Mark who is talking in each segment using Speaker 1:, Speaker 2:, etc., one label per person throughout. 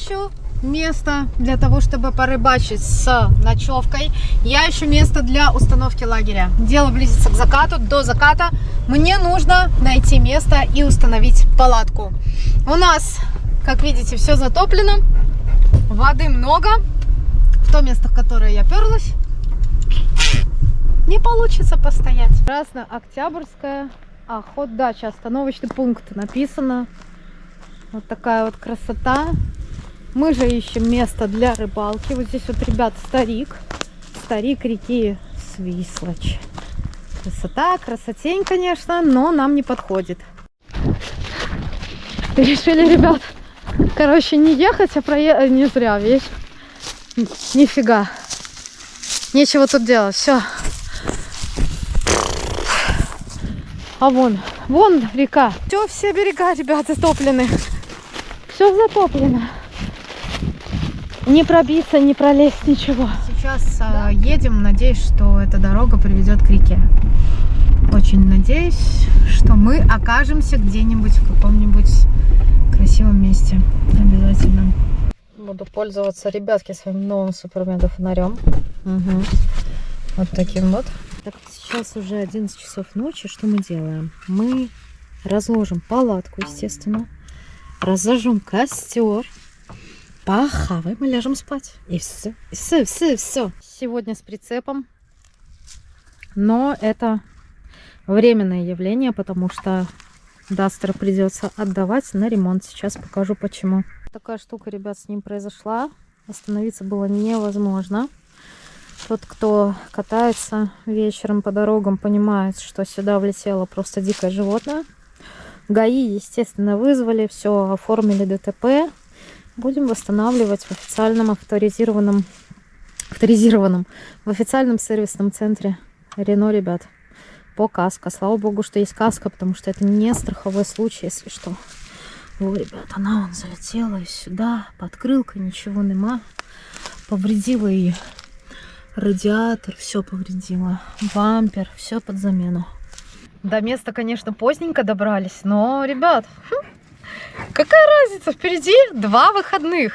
Speaker 1: ищу место для того, чтобы порыбачить с ночевкой. Я ищу место для установки лагеря. Дело близится к закату. До заката мне нужно найти место и установить палатку. У нас, как видите, все затоплено. Воды много. В то место, в которое я перлась, не получится постоять. Красно-Октябрьская охот-дача. Остановочный пункт написано. Вот такая вот красота. Мы же ищем место для рыбалки. Вот здесь вот, ребят, старик реки Свислочь. Красота, красотень, конечно, но нам не подходит. Решили, ребят, короче, не ехать, а проехать. Не зря, видишь? Нифига. Нечего тут делать, все. А вон река. Все берега, ребят, затоплены. Все затоплено. Не пробиться, не пролезть, ничего. Сейчас едем, надеюсь, что эта дорога приведет к реке. Очень надеюсь, что мы окажемся где-нибудь в каком-нибудь красивом месте. Обязательно. Буду пользоваться, ребятки, своим новым супермега фонарем. Угу. Вот таким вот. Так, сейчас уже 11 часов ночи. Что мы делаем? Мы разложим палатку, естественно. Разожжем костер. Похаваем и ляжем спать. И все. Все. Сегодня с прицепом. Но это временное явление, потому что Дастер придется отдавать на ремонт. Сейчас покажу почему. Такая штука, ребят, с ним произошла. Остановиться было невозможно. Тот, кто катается вечером по дорогам, понимает, что сюда влетело просто дикое животное. ГАИ, естественно, вызвали, все оформили ДТП. Будем восстанавливать в официальном авторизированном в официальном сервисном центре Рено, ребят, по каско. Слава богу, что есть каска, потому что это не страховой случай, если что. О, ребят, она залетела и сюда, подкрылка, ничего нема. Повредила и радиатор, все повредила. Бампер, все под замену. До места, конечно, поздненько добрались, но, ребят, какая разница, впереди 2 выходных.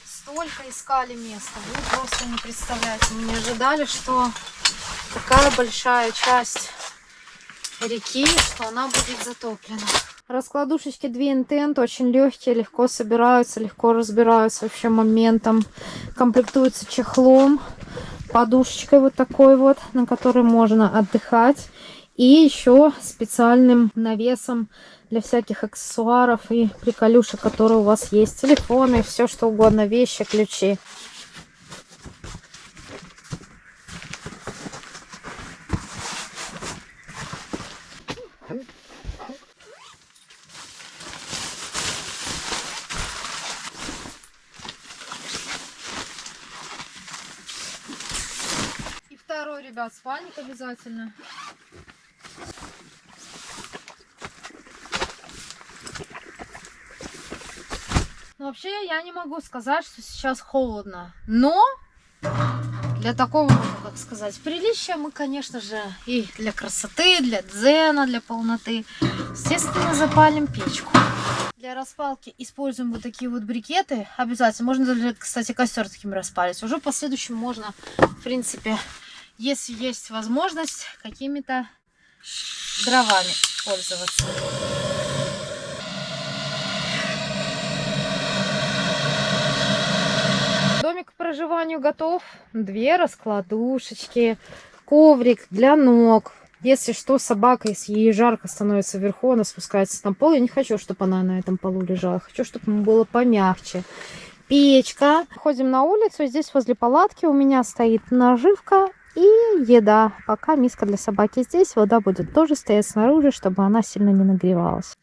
Speaker 1: Столько искали место, вы просто не представляете. Мы не ожидали, что такая большая часть реки, что она будет затоплена. Раскладушечки 2 Intent очень легкие, легко собираются, легко разбираются вообще моментом. Комплектуются чехлом, подушечкой вот такой вот, на которой можно отдыхать. И еще специальным навесом для всяких аксессуаров и приколюшек, которые у вас есть. Телефоны, все что угодно, вещи, ключи. И второй, ребят, спальник обязательно. Но вообще я не могу сказать, что сейчас холодно. Но для такого, как сказать, приличия мы, конечно же, и для красоты, для дзена, для полноты, естественно, запалим печку. Для распалки используем вот такие вот брикеты. Обязательно. Можно даже, кстати, костер таким распалить. Уже в последующем можно, в принципе, если есть возможность, какими-то дровами пользоваться. Домик к проживанию готов. 2 раскладушечки, коврик для ног. Если что, собака, если ей жарко становится вверху, она спускается на пол. Я не хочу, чтобы она на этом полу лежала. Хочу, чтобы ему было помягче. печка. Ходим на улицу. Здесь возле палатки у меня стоит наживка и еда. Пока миска для собаки здесь. Вода будет тоже стоять снаружи, чтобы она сильно не нагревалась.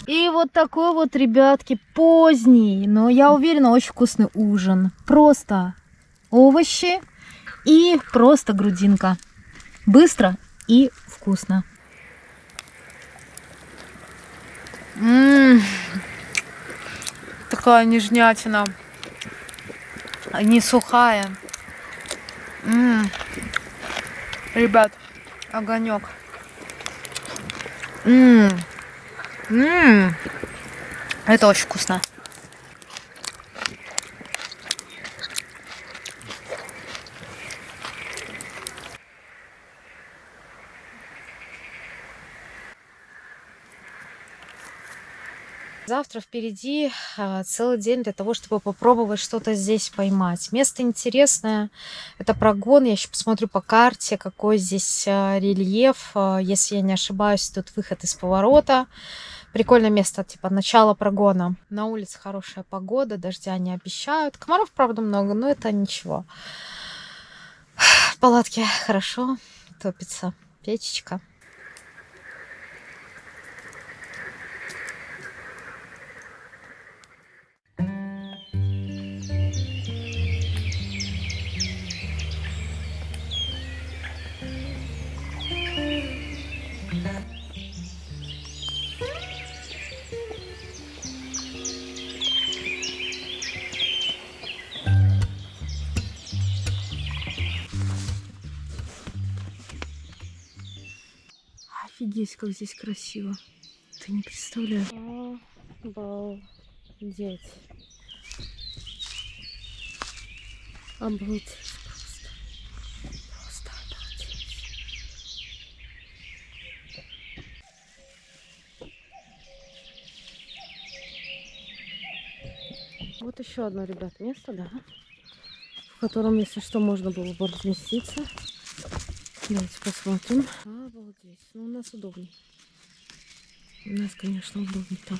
Speaker 1: И вот такой вот, ребятки, поздний, но я уверена, очень вкусный ужин. Просто овощи и просто грудинка. Быстро и вкусно. Такая нежнятина. Не сухая. Ребят, огонек. Это очень вкусно. Завтра впереди целый день для того, чтобы попробовать что-то здесь поймать. Место интересное. Это прогон. Я еще посмотрю по карте, какой здесь рельеф. Если я не ошибаюсь, тут выход из поворота. Прикольное место, типа начало прогона. На улице хорошая погода, дождя не обещают. Комаров, правда, много, но это ничего. В палатке хорошо, топится печечка. Офигеть, как здесь красиво. Ты не представляешь. Обалдеть. Обалдеть просто. Просто обалдеть. Вот еще одно, ребят, место, да, в котором, если что, можно было бы разместиться. Давайте посмотрим. Обалдеть. Ну, у нас удобнее. У нас, конечно, удобнее там.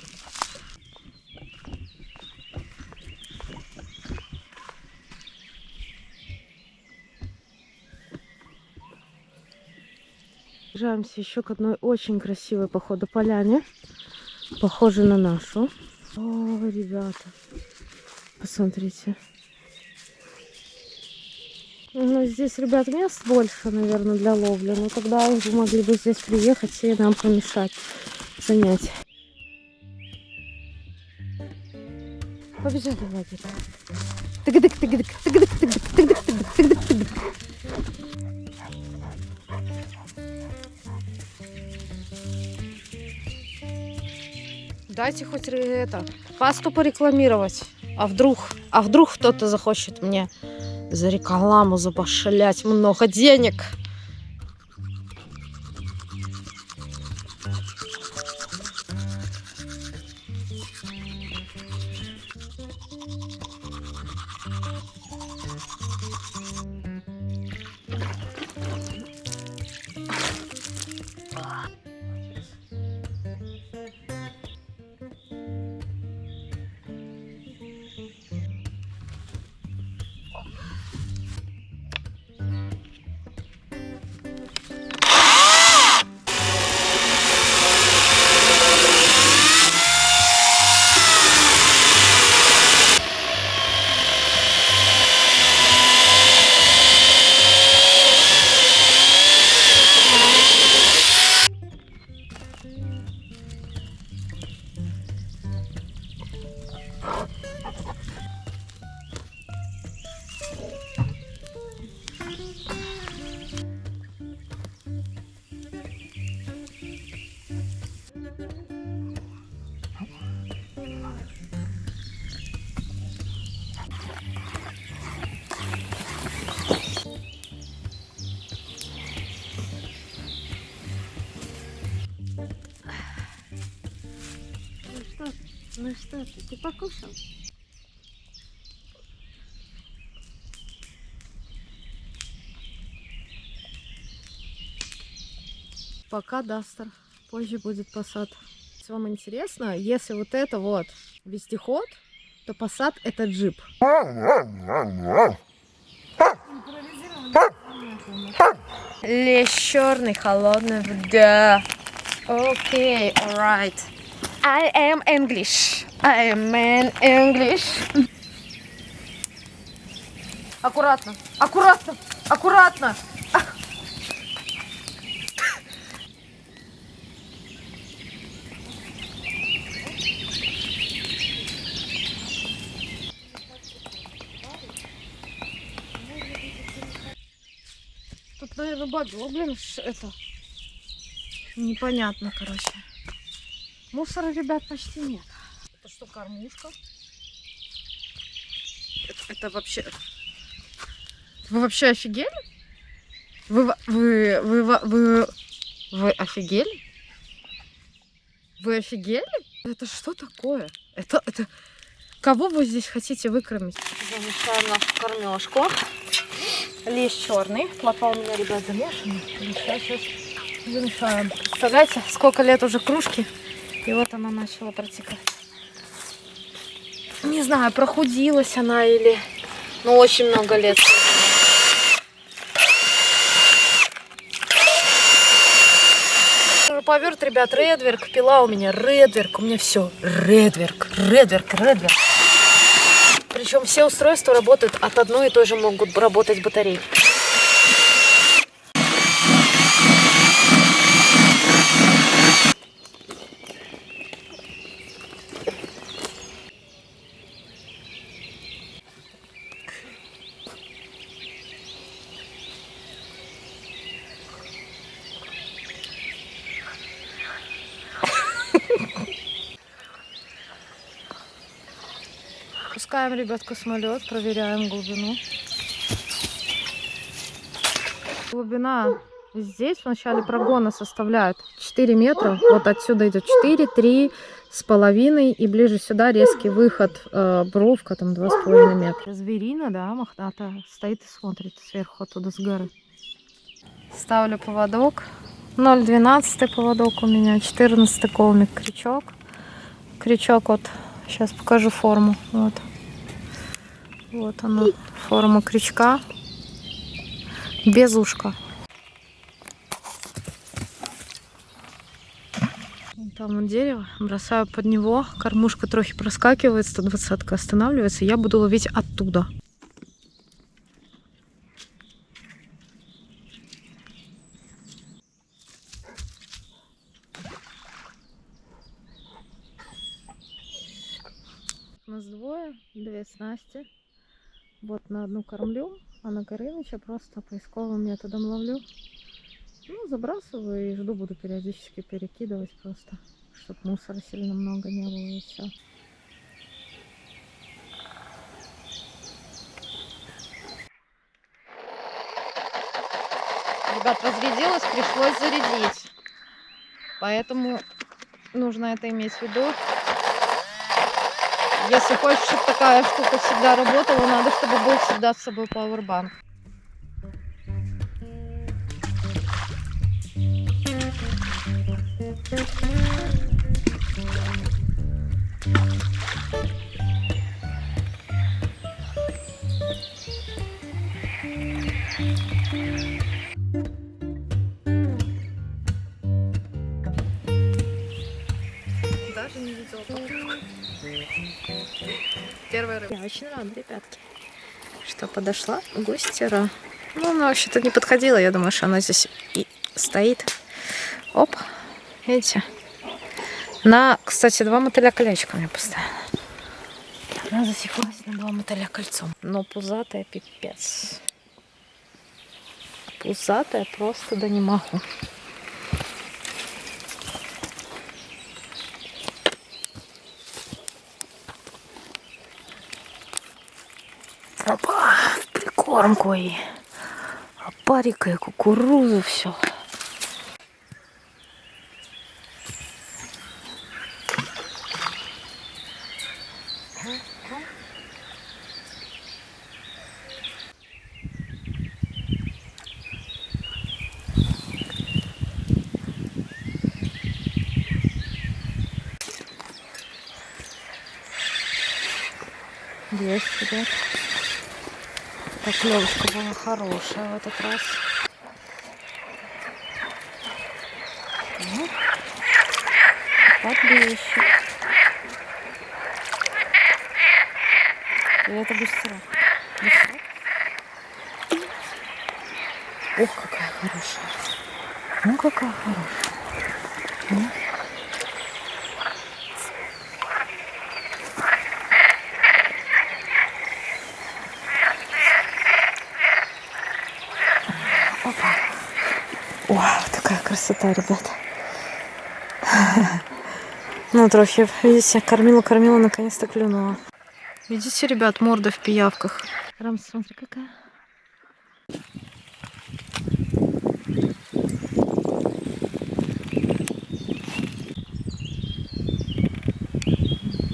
Speaker 1: Приближаемся еще к одной очень красивой, походу, поляне. Похожей на нашу. О, ребята. Посмотрите. Ну, здесь, ребят, мест больше, наверное, для ловли. Но тогда вы могли бы здесь приехать и нам помешать занять. Побежали в лагерь. Дайте хоть это, пасту порекламировать. А вдруг кто-то захочет мне За рекламу забашлять много денег. Ну что ты покушал? Пока Дастер, позже будет Passat. Если вам интересно, если вот это вот вездеход, то Passat это джип. Лещ черный, холодный вода. Окей, alright. I am English. I am man English. Аккуратно, аккуратно, аккуратно. Тут, наверное, бабло, блин, это непонятно, короче. Мусора, ребят, почти нет. Это что, кормушка? Это вообще... Вы вообще офигели? Вы офигели? Вы офигели? Это что такое? Это... Кого вы здесь хотите выкормить? Замешаем нашу кормежку. Лещ черный. Клопа у меня, ребят, замешана. Сейчас замешаем. Представляете, сколько лет уже кружки? И вот она начала протекать. Не знаю, прохудилась она или... Ну, очень много лет. Поверт, ребят, редверк. Пила у меня редверк. У меня все. Редверк. Причем все устройства работают от одной и той же могут работать батареи. Пускаем, ребят, космолет, проверяем глубину. Глубина здесь в начале прогона составляет 4 метра. Вот отсюда идет 4, 3 с половиной. И ближе сюда резкий выход, бровка там 2,5 метра. Зверина, да, мохнатая, стоит и смотрит сверху оттуда с горы. Ставлю поводок. 0,12 поводок у меня, 14 колмик, крючок. Крючок вот, сейчас покажу форму. Вот она, форма крючка. Без ушка. Там вот дерево, бросаю под него, кормушка трохи проскакивает, 120-ка останавливается, я буду ловить оттуда. У нас две снасти. Вот на одну кормлю, а на Горыныча просто поисковым методом ловлю. Ну, забрасываю и жду, буду периодически перекидывать просто, чтобы мусора сильно много не было и все. Ребят, разрядилась, пришлось зарядить. Поэтому нужно это иметь в виду. Если хочешь, чтобы такая штука всегда работала, надо, чтобы был всегда с собой пауэрбанк. Даже не видела поклевку. Первая рыба.
Speaker 2: Я очень рада, ребятки, что подошла густера.
Speaker 1: Ну, она вообще-то не подходила. Я думаю, что она здесь и стоит. Оп. Видите? Кстати, 2 мотыля колечко мне поставила. Она засеклась на 2 мотыля кольцом. Но пузатая пипец. Пузатая просто да не могу. Опа, в прикормку и опарика, и кукурузу, все. Есть, ребят. Поклевочка была хорошая в этот раз. Ну, подлещик. И это густера. Ох, какая хорошая. Ну, какая хорошая. Ну. Опа. Вау, такая красота, ребята. Ну, трохи, видите, кормила, наконец-то клюнула. Видите, ребят, морда в пиявках. Рам, смотри, какая.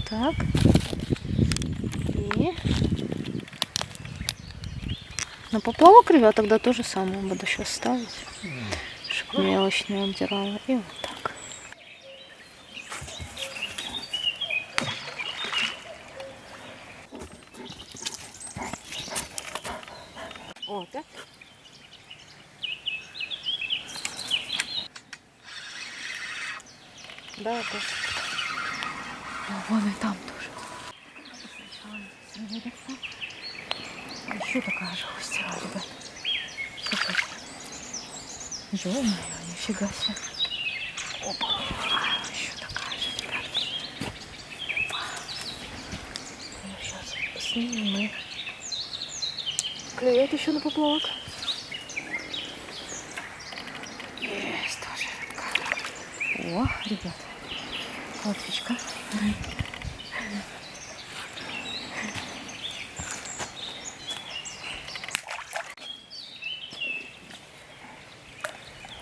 Speaker 1: Так. И на поплавок, ребят, тогда то же самое буду сейчас ставить, чтобы мелочь не обдирала. И вот так. О, так. Да, да. Вон и там тоже. Еще такая же густера, ребят. Ё-моё, нифига себе. Опа. Еще такая же, ребят. Ну, сейчас снимем и клюет еще на поплавок. Есть тоже рыбка. О, ребят. Лодочка.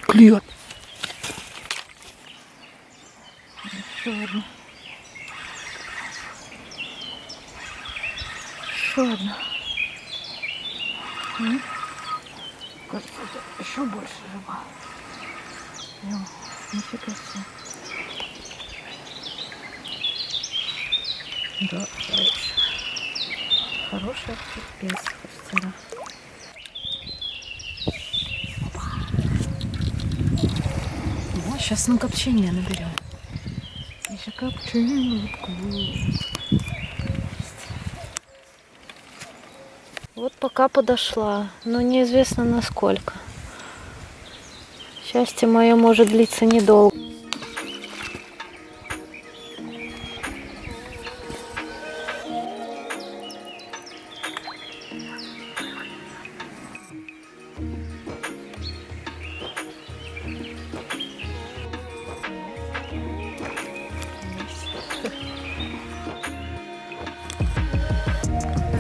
Speaker 1: Клюет. Еще одна. Еще одна. Кажется, это еще больше рыба. Нифига себе. Да, хорошая. Хорошая пипец, густера. Вот, сейчас на копчение наберем. Еще копченку. Вот пока подошла, но неизвестно насколько. Счастье мое может длиться недолго.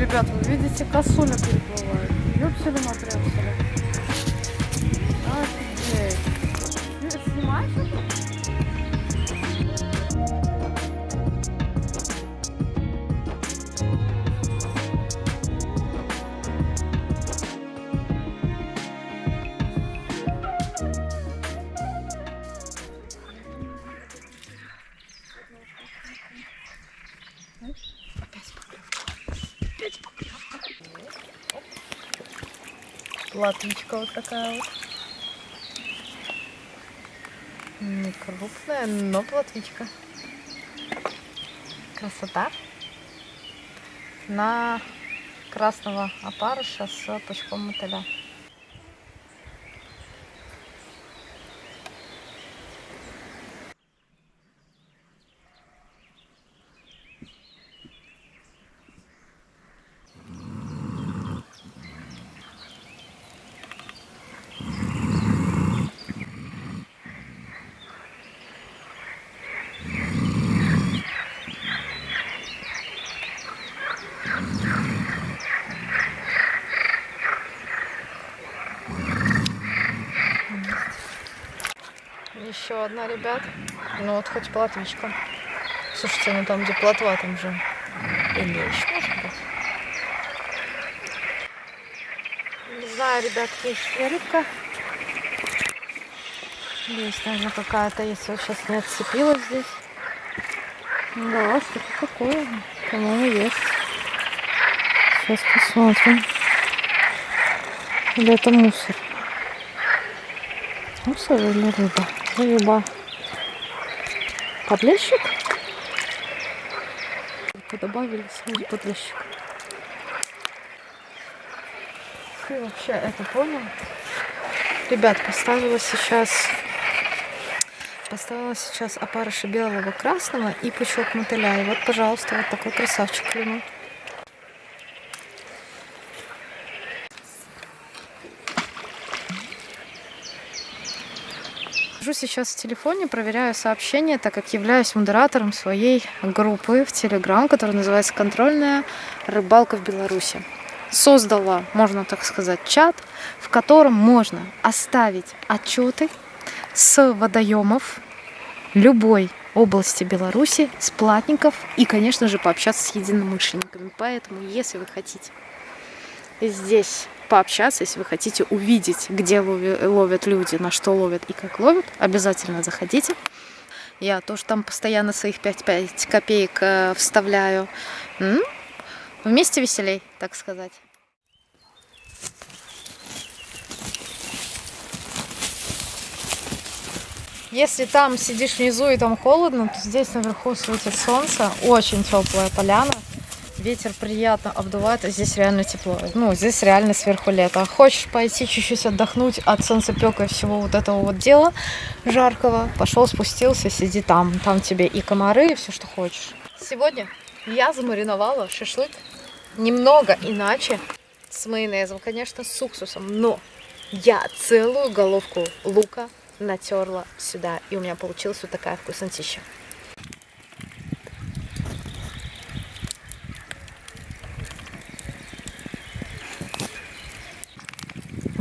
Speaker 1: Ребята, вы видите, косуля переплывает. Ёпселя матрясуля. Платвичка вот такая вот. Не крупная, но платвичка. Красота. На красного опарыша с пучком мотыля. Еще одна, ребят. Ну вот хоть платвичка. Слушайте, ну там где плотва, там же и лещ, может быть. Не знаю, ребят, есть ли рыбка. Есть, наверное, какая-то, если вот сейчас не отцепилась здесь. Да, что-то такое. По-моему, есть. Сейчас посмотрим. Или это мусор? Мусор или рыба? Рыба. Подлещик? Добавили свой подлещик. Ты вообще это понял? Ребят, поставила сейчас опарыша белого, красного и пучок мотыля. И вот, пожалуйста, вот такой красавчик клюнул. Сижу сейчас в телефоне, проверяю сообщения, так как являюсь модератором своей группы в Telegram, которая называется «Контрольная рыбалка в Беларуси». Создала, можно так сказать, чат, в котором можно оставить отчеты с водоемов любой области Беларуси, с платников и, конечно же, пообщаться с единомышленниками. Поэтому, если вы хотите здесь пообщаться, если вы хотите увидеть, где ловят люди, на что ловят и как ловят, обязательно заходите. Я тоже там постоянно своих 5 копеек вставляю. Вместе веселей, так сказать. Если там сидишь внизу и там холодно, то здесь наверху светит солнце. Очень теплая поляна. Ветер приятно обдувает, а здесь реально тепло. Ну, здесь реально сверху лето. Хочешь пойти чуть-чуть отдохнуть от солнцепека и всего вот этого вот дела жаркого? Пошел, спустился, сиди там. Там тебе и комары, и все, что хочешь. Сегодня я замариновала шашлык немного иначе. С майонезом, конечно, с уксусом. Но я целую головку лука натерла сюда. И у меня получилась вот такая вкуснотища.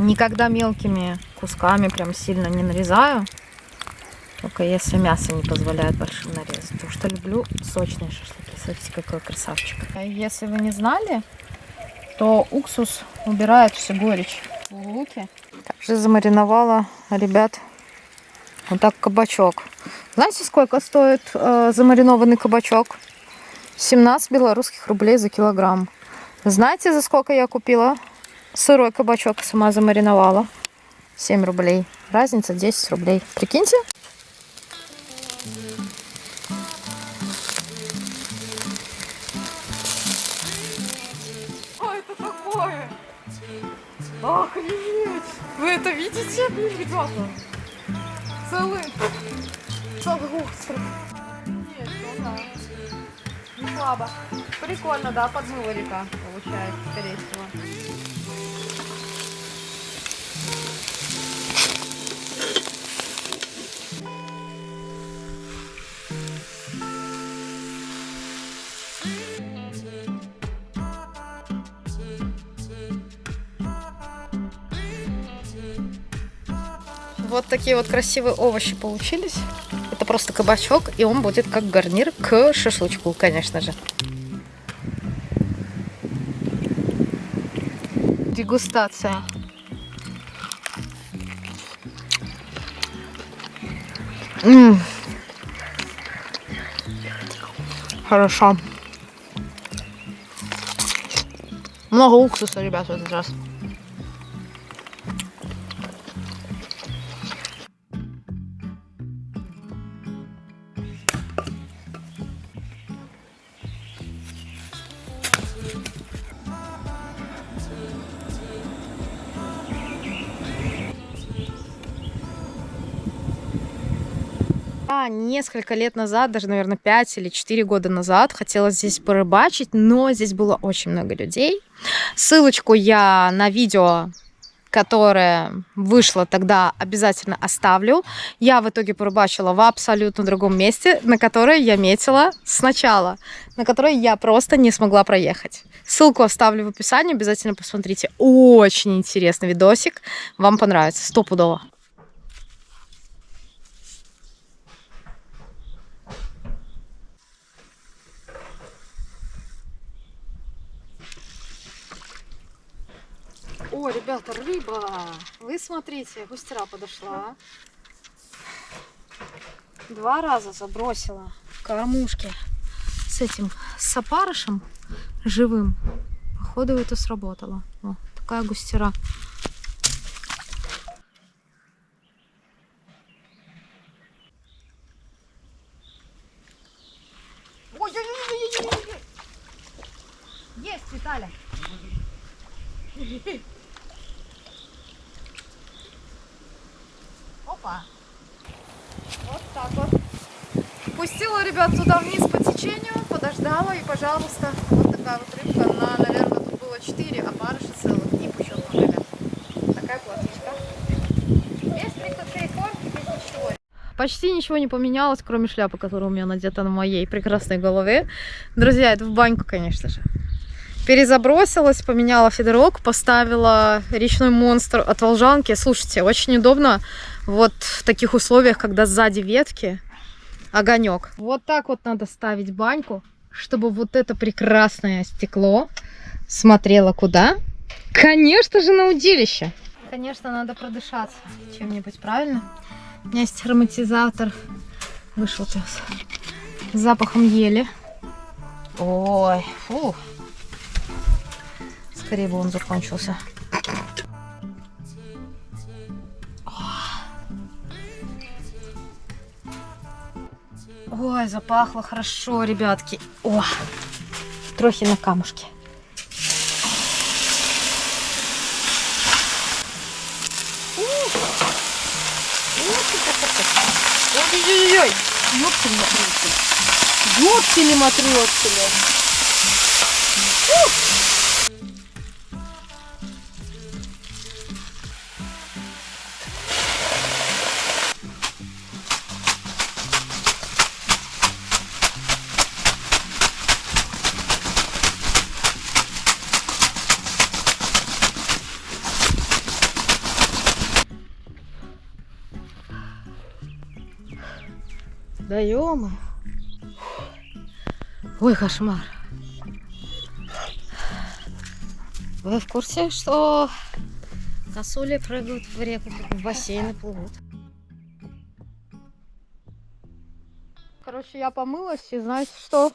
Speaker 1: Никогда мелкими кусками прям сильно не нарезаю. Только если мясо не позволяет большим нарезать. Потому что люблю сочные шашлыки. Смотрите, какой красавчик. Если вы не знали, то уксус убирает всю горечь в луке. Также замариновала, ребят, вот так кабачок. Знаете, сколько стоит замаринованный кабачок? 17 белорусских рублей за килограмм. Знаете, за сколько я купила? Сырой кабачок сама замариновала. 7 рублей. Разница 10 рублей. Прикиньте. Что это такое? Охренеть! Вы это видите, ребята? Целый садгустр. Нет, ну да. Не слабо. Прикольно, да, подмыла река получается, скорее всего. Вот такие вот красивые овощи получились. Это просто кабачок, и он будет как гарнир к шашлычку, конечно же. Дегустация. Хорошо. Много уксуса, ребят, в этот раз. Несколько лет назад, даже, наверное, 5 или 4 года назад хотела здесь порыбачить, но здесь было очень много людей. Ссылочку я на видео, которое вышло тогда, обязательно оставлю. Я в итоге порыбачила в абсолютно другом месте, на которое я метила сначала, на которое я просто не смогла проехать. Ссылку оставлю в описании, обязательно посмотрите. Очень интересный видосик, вам понравится, стопудово. О, ребята, рыба! Вы смотрите, густера подошла. 2 раза забросила в кормушке с этим с опарышем живым. Походу это сработало. О, такая густера. Ой-ой-ой-ой-ой-ой! Есть, Виталя! Опа! Вот так вот. Пустила ребят туда вниз по течению, подождала и, пожалуйста, вот такая вот рыбка. На, наверное, тут было 4 опарыша целых и пучок, ребят. Такая платочка. Без прикормки, без ничего. Почти ничего не поменялось, кроме шляпы, которая у меня надета на моей прекрасной голове. Друзья, это в баньку, конечно же. Перезабросилась, поменяла фидерок, поставила речной монстр от Волжанки. Слушайте, очень удобно вот в таких условиях, когда сзади ветки, огонек. Вот так вот надо ставить баньку, чтобы вот это прекрасное стекло смотрело куда? Конечно же, на удилище. Конечно, надо продышаться чем-нибудь, правильно? У меня есть ароматизатор. Вышел сейчас. С запахом ели. Ой, фу. Скорее бы он закончился. Ой, запахло хорошо, ребятки. О, трохи на камушке. Ой-ой-ой-ой! Ёптили-матрешили. Да ё-моё. Ой, кошмар. Вы в курсе, что косули прыгают в реку, в бассейны плывут? Короче, я помылась, и знаете что?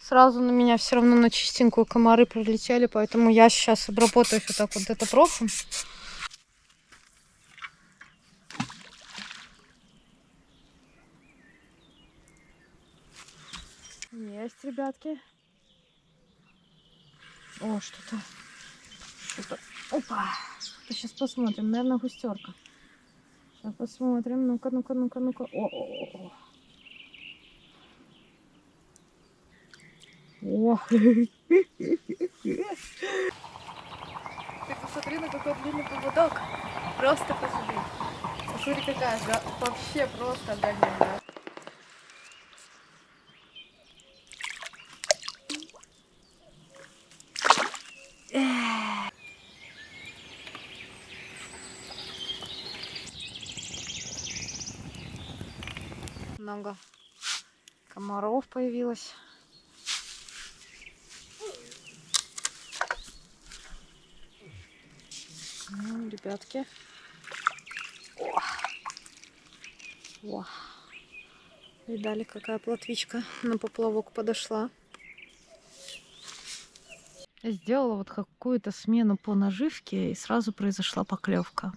Speaker 1: Сразу на меня все равно на чистенькую комары прилетели, поэтому я сейчас обработаю вот так вот это профом. Есть, ребятки. О, что-то. Опа! Сейчас посмотрим. Наверное, густерка. Сейчас посмотрим. Ну-ка, ну-ка, ну-ка, ну-ка. О. О. Ты посмотри, на какой длинный поводок. Просто посмотри. Посмотри, какая, да? Вообще просто огонь. Много комаров появилось. Ну, ребятки. О. Видали, какая плотвичка на поплавок подошла. Сделала вот какую-то смену по наживке, и сразу произошла поклевка.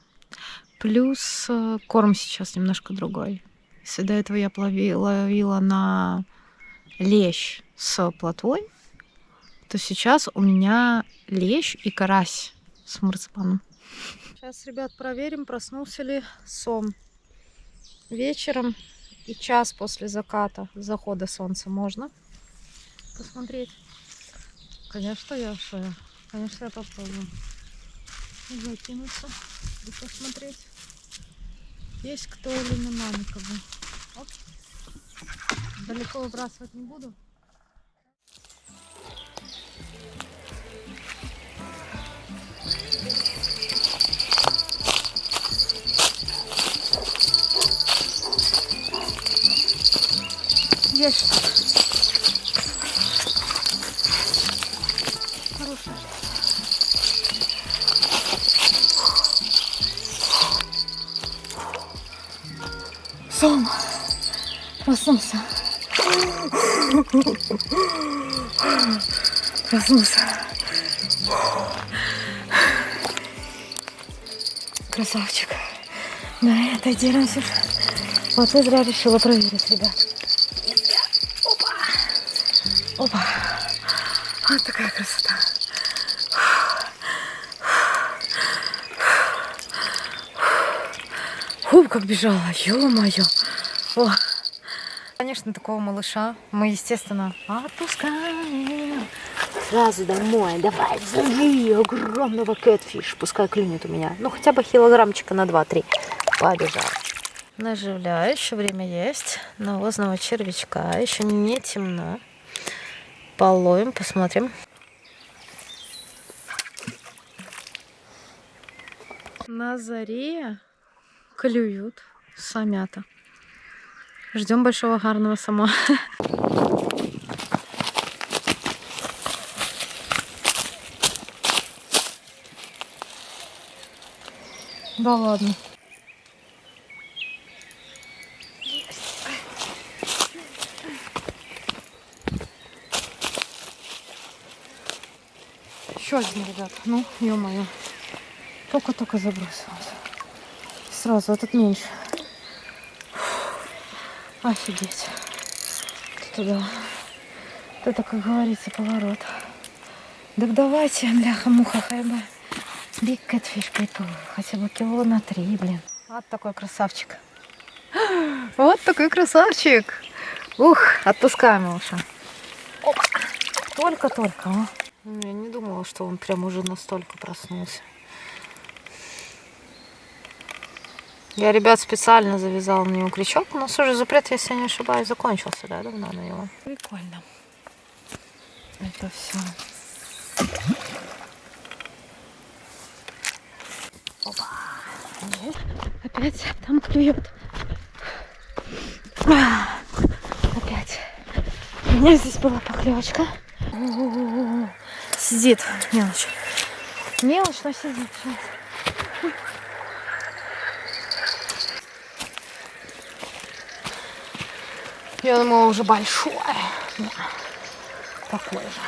Speaker 1: Плюс корм сейчас немножко другой. Если до этого я ловила на лещ с плотвой, то сейчас у меня лещ и карась с марципаном. Сейчас, ребят, проверим, проснулся ли сом. Вечером И час после заката, захода солнца можно посмотреть. Конечно, Конечно, я попробую закинуться и посмотреть, есть кто или нема никого. Оп. Далеко выбрасывать не буду. Есть. Хороший. Сон. Проснулся. Проснулся. Красавчик. На этой делимся. Вот и зря решила проверить, ребят. Опа. Опа. Вот такая красота. Фу, как бежала. Ё-моё. О. Конечно, такого малыша мы, естественно, отпускаем.
Speaker 2: Сразу домой, давай, зови огромного кэтфиш, пускай клюнет у меня. Ну, хотя бы килограммчика на 2-3. Побежал. Наживляю, еще время есть. Навозного червячка, еще не темно. Половим, посмотрим.
Speaker 1: На заре клюют самята. Ждем большого гарного сама. Да ладно. Еще один, ребят. Ну, ё-моё. Только-только забросилась. Сразу этот меньше. Офигеть. Туда. Это, как говорится, поворот. Так давайте, бляха-муха, хай бы. Биг кэтфиш приплыл. Хотя бы кило на 3, блин. Вот такой красавчик. Вот такой красавчик. Ух, отпускаем малыша. Опа. Только-только, а.
Speaker 2: Я не думала, что он прям уже настолько проснулся. Я, ребят, специально завязала на него крючок. У нас уже запрет, если я не ошибаюсь, закончился, да, давно на него.
Speaker 1: Прикольно. Это все.
Speaker 2: Опа.
Speaker 1: Опять там клюет. Опять. У меня здесь была поклевочка.
Speaker 2: Сидит мелочь.
Speaker 1: Мелочь, но сидит.
Speaker 2: Я думала, уже большое. Такое же.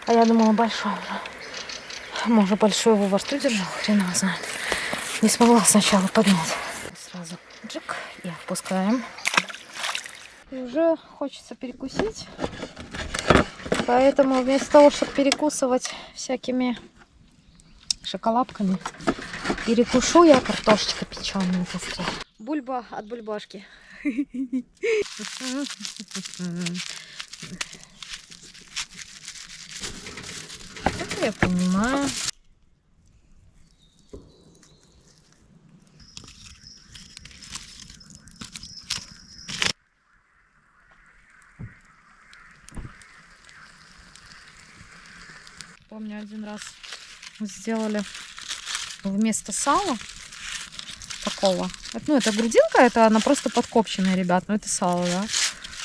Speaker 1: А я думала, большой уже. Может, большой его во рту держал? Хрен его знает. Не смогла сначала поднять. Сразу джик и отпускаем. И уже хочется перекусить. Поэтому вместо того, чтобы перекусывать всякими шоколадками, перекушу я картошечкой печеной быстрее.
Speaker 2: Бульба от бульбашки.
Speaker 1: Это я понимаю. Помню, один раз сделали вместо сала такого. Ну, это грудинка, это она просто подкопченная, ребят. Но это сало, да.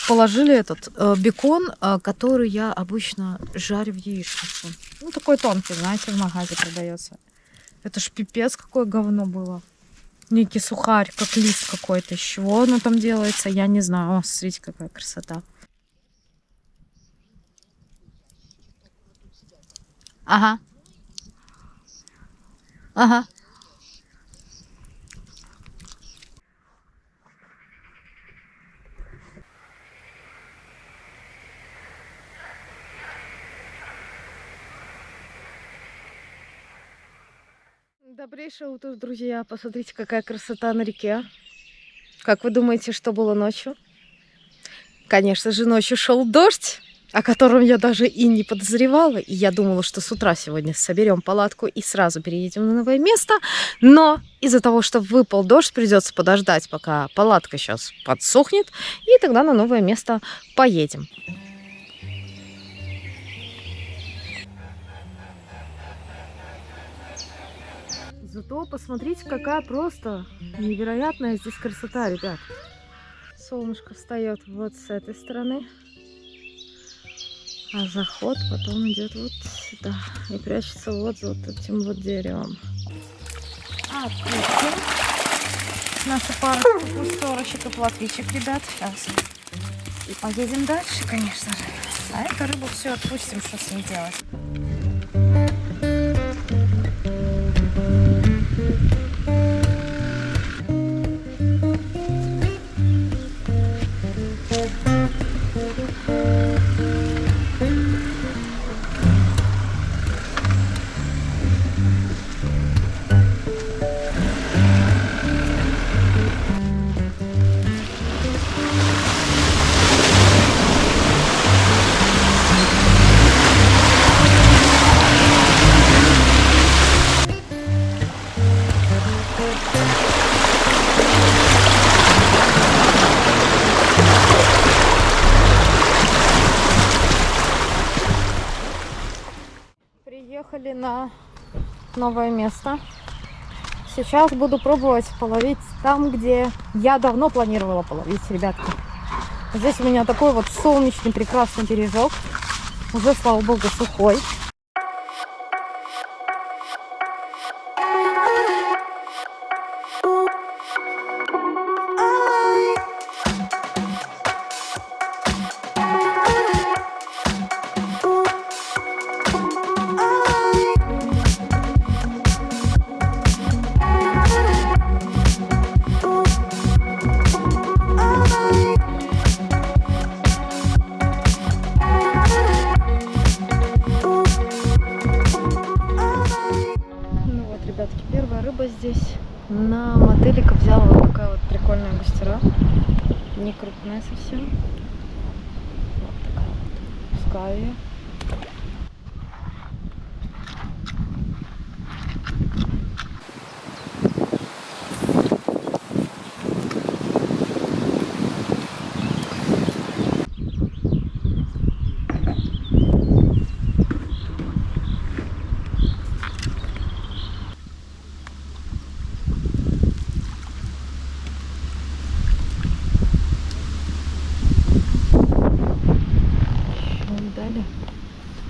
Speaker 1: Положили этот бекон, который я обычно жарю в яичницу. Ну, такой тонкий, знаете, в магазе продается. Это ж пипец, какое говно было. Некий сухарь, как лист какой-то. Из чего оно там делается, я не знаю. О, смотрите, какая красота. Ага. Ага. Добрейшее утро, друзья. Посмотрите, какая красота на реке. Как вы думаете, что было ночью? Конечно же, ночью шел дождь, о котором я даже и не подозревала. И я думала, что с утра сегодня соберем палатку и сразу переедем на новое место. Но из-за того, что выпал дождь, придется подождать, пока палатка сейчас подсохнет. И тогда на новое место поедем. Зато посмотрите, какая просто невероятная здесь красота, ребят. Солнышко встает вот с этой стороны, а заход потом идет вот сюда и прячется вот за вот этим вот деревом. Отпустим нашу парочку пусторочек и плотвичек, ребят. Сейчас. И поедем дальше, конечно же. А эту рыбу все отпустим, что с ней делать. Приехали на новое место. Сейчас буду пробовать половить там, где я давно планировала половить, ребятки. Здесь у меня такой вот солнечный прекрасный бережок. Уже, слава богу, сухой. Первая рыба здесь. На мотылика взяла вот такая вот прикольная густера. Не крупная совсем. Вот такая вот. Пускаю ее.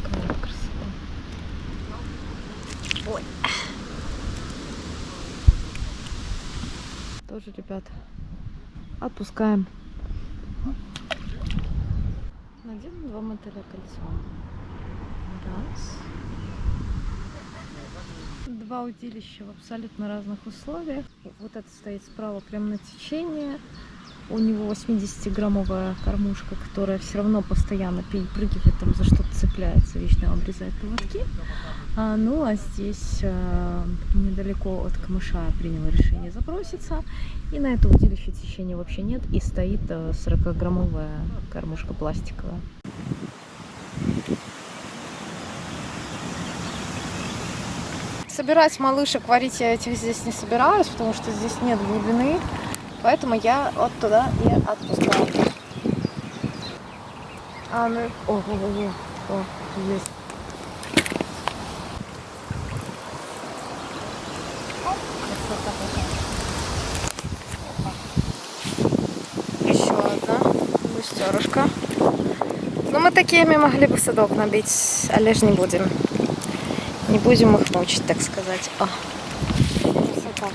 Speaker 1: Какая красота. Ой. Тоже, ребята, отпускаем. Надену 2 мотыля кольцом. Раз. 2 удилища в абсолютно разных условиях. Вот это стоит справа прямо на течение. У него 80-граммовая кормушка, которая все равно постоянно перепрыгивает, там за что-то цепляется, вечно обрезает поводки. Ну а здесь недалеко от камыша приняла решение заброситься. И на это удилище течения вообще нет. И стоит 40-граммовая кормушка пластиковая. Собирать малышек, варить я этих здесь не собираюсь, потому что здесь нет глубины. Поэтому я вот туда и отпускаю. О, есть. Еще одна густерушка. Ну, мы такими могли бы садок набить, але ж не будем. Не будем их мучить, так сказать. О. Красота.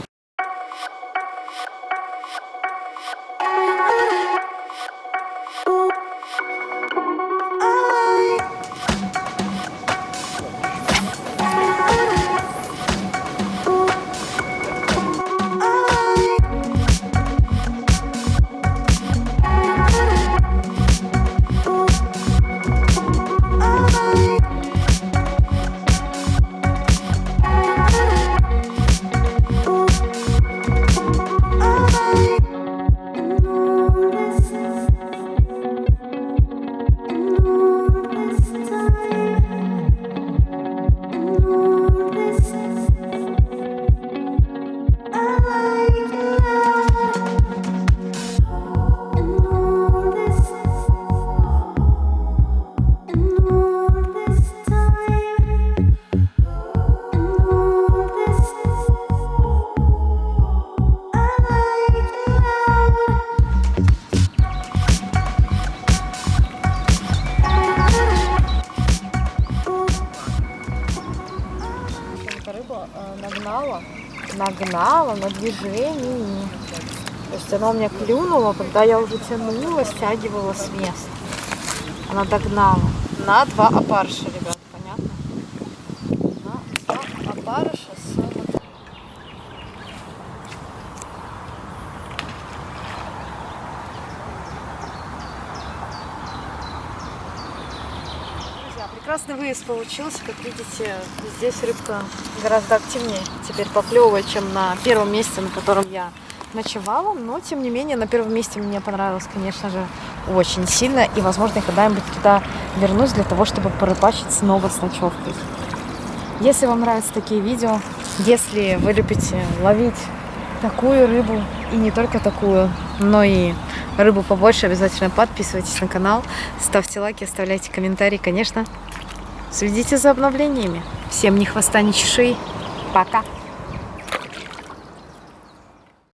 Speaker 1: рыба нагнала на движении. То есть она у меня клюнула, когда я уже тянула, стягивала с места. Она догнала. На 2 опарыша, ребят, понятно? На 2 опарыша с... Прекрасный выезд получился. Как видите, здесь рыбка гораздо активнее теперь поклевывает, чем на первом месте, на котором я ночевала. Но, тем не менее, на первом месте мне понравилось, конечно же, очень сильно. И, возможно, я когда-нибудь туда вернусь для того, чтобы порыбачить снова с ночевкой. Если вам нравятся такие видео, если вы любите ловить такую рыбу, и не только такую, но и рыбу побольше, обязательно подписывайтесь на канал, ставьте лайки, оставляйте комментарии, конечно. Следите за обновлениями. Всем ни хвоста, ни чешуи. Пока!